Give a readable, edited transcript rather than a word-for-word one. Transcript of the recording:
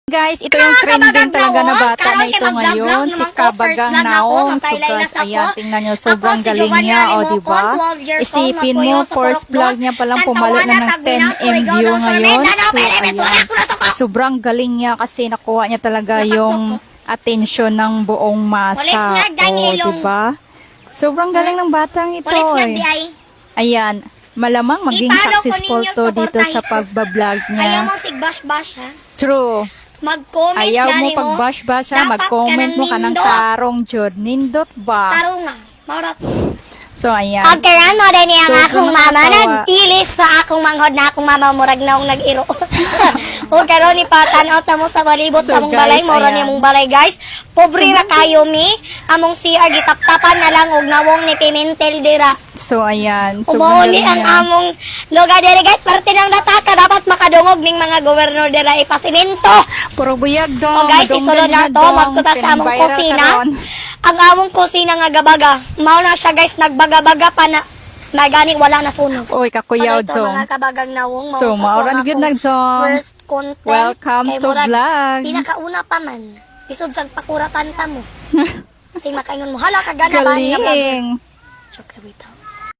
Guys, ito yung trending talaga na bata na ito ngayon, si Kabagang Naong. So guys, ayan, tingnan nyo, sobrang galing niya, o diba? Isipin mo, first vlog niya palang pumalit na ng 10M view ngayon. So ayan, sobrang galing niya kasi nakuha niya talaga yung attention ng buong masa. O diba? Sobrang galing ng batang ito eh. Ayan, malamang maging successful to dito sa pagbablog niya. Ayaw mo sig-bash-bash ha? True. Mag-comment Ayaw mo gani pag-bash-bash ha, mag-comment mo ka ng tarong jud. Nindot ba? Tarong nga. Maurat. So, ayan. Pagkaran mo din ang So, akong kung mama, nakatawa- nagtilis sa akong manghod na akong mama murag na akong nag-iro. O karon ni patanot mo sa balibot So, sa mong guys, balay, mura ayan. niya mong balay guys. Pobre ra kayo mi, among CR gitaptapan na lang og nawong ni Pimentel dira. So, ayan. So, Umuli ang among lugar diri guys, parte ng dataka dapat makadungog ning mga gobernador dira ipasimento. Puro buyag O dong. guys, isulod na to, magkuta sa among Pinang-viral kusina. karon. Ang among kusina nga gabaga. Mao na siya guys, nagbaga-baga pa na. Nagani wala na sunog. Oy, kakuyaw Ito zong. mga kabagang nawong. So, mauran gyud nag zong. First content. Welcome Kay to murag vlog. Pinakauna pa man. Isod sa pakuratan ta mo. Kasi makaingon mo, hala ka gana ba ni nga vlogger? Galing. Joke, wait.